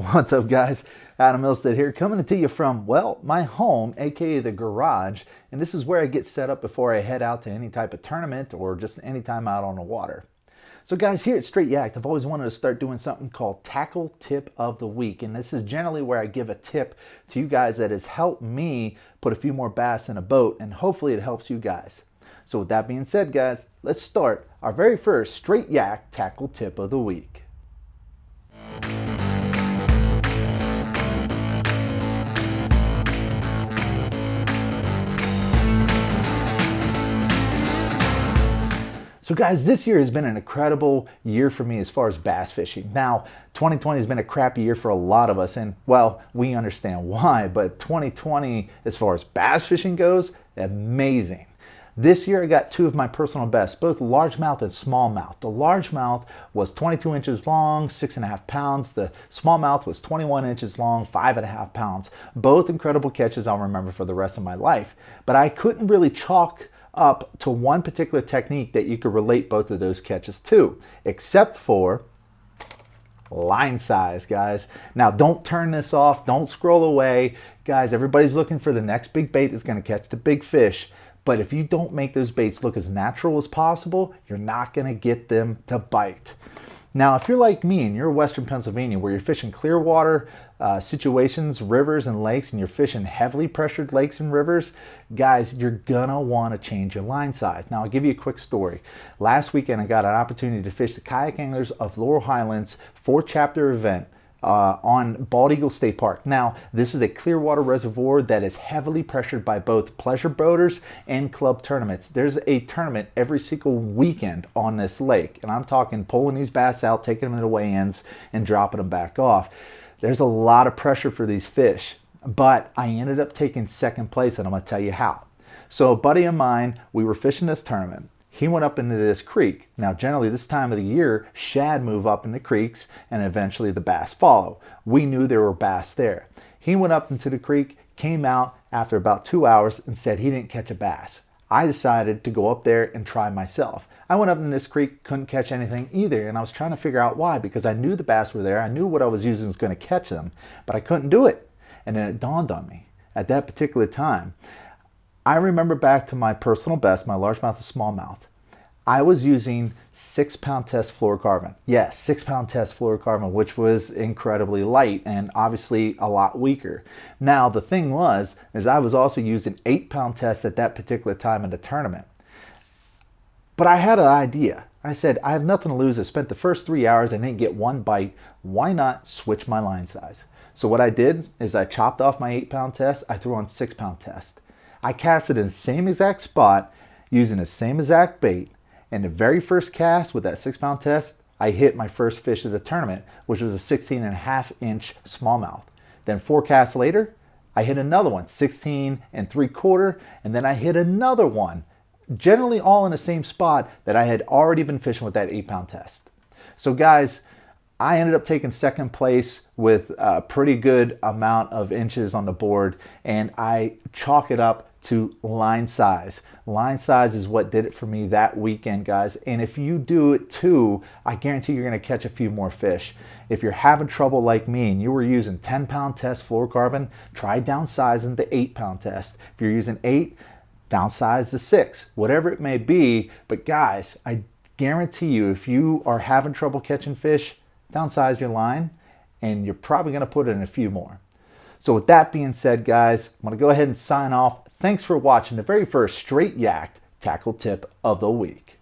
What's up, guys? Adam Milstead here, coming to you from, well, my home, aka the garage, and this is where I get set up before I head out to any type of tournament or just any time out on the water. So guys, here at Straight Yak'd, I've always wanted to start doing something called Tackle Tip of the Week, and this is generally where I give a tip to you guys that has helped me put a few more bass in a boat, and hopefully it helps you guys. So with that being said, guys, let's start our very first Straight Yak'd Tackle Tip of the Week. So guys, this year has been an incredible year for me as far as bass fishing. Now, 2020 has been a crappy year for a lot of us, and well, we understand why, but 2020, as far as bass fishing goes, amazing. This year I got two of my personal bests, both largemouth and smallmouth. The largemouth was 22 inches long, 6.5 pounds. The smallmouth was 21 inches long, 5.5 pounds. Both incredible catches I'll remember for the rest of my life. But I couldn't really chalk up to one particular technique that you could relate both of those catches to, except for line size, guys. Now, don't turn this off. Don't scroll away. Guys, everybody's looking for the next big bait that's going to catch the big fish. But if you don't make those baits look as natural as possible, you're not going to get them to bite. Now, if you're like me and you're Western Pennsylvania where you're fishing clear water situations, rivers and lakes, and you're fishing heavily pressured lakes and rivers, guys, you're gonna want to change your line size. Now, I'll give you a quick story. Last weekend, I got an opportunity to fish the Kayak Anglers of Laurel Highlands 4-chapter event on Bald Eagle State Park. Now, this is a clear water reservoir that is heavily pressured by both pleasure boaters and club tournaments. There's a tournament every single weekend on this lake, and I'm talking pulling these bass out, taking them to the weigh-ins, and dropping them back off. There's a lot of pressure for these fish, but I ended up taking second place, and I'm going to tell you how. So a buddy of mine, we were fishing this tournament. He went up into this creek. Now, generally this time of the year, shad move up in the creeks and eventually the bass follow. We knew there were bass there. He went up into the creek, came out after about 2 hours and said he didn't catch a bass. I decided to go up there and try myself. I went up in this creek, couldn't catch anything either, and I was trying to figure out why, because I knew the bass were there. I knew what I was using was going to catch them, but I couldn't do it. And then it dawned on me at that particular time. I remember back to my personal best, my largemouth and smallmouth. I was using 6-pound test fluorocarbon. Yes, 6-pound test fluorocarbon, which was incredibly light and obviously a lot weaker. Now, the thing was, is I was also using 8-pound test at that particular time in the tournament. But I had an idea. I said, I have nothing to lose. I spent the first 3 hours and didn't get one bite. Why not switch my line size? So what I did is I chopped off my 8-pound test. I threw on 6-pound test. I casted in the same exact spot using the same exact bait. And the very first cast with that 6-pound test, I hit my first fish of the tournament, which was a 16.5-inch smallmouth. Then 4 casts later, I hit another one, 16.75, and then I hit another one, generally all in the same spot that I had already been fishing with that 8-pound test. So guys, I ended up taking second place with a pretty good amount of inches on the board, and I chalk it up to line size. Line size is what did it for me that weekend, guys. And if you do it too, I guarantee you're going to catch a few more fish. If you're having trouble like me and you were using 10-pound test fluorocarbon, try downsizing the 8-pound test. If you're using 8, downsize the 6, whatever it may be. But guys, I guarantee you, if you are having trouble catching fish, downsize your line and you're probably going to put in a few more. So with that being said, guys, I'm going to go ahead and sign off. Thanks for watching the very first Straight Yak'd Tackle Tip of the Week.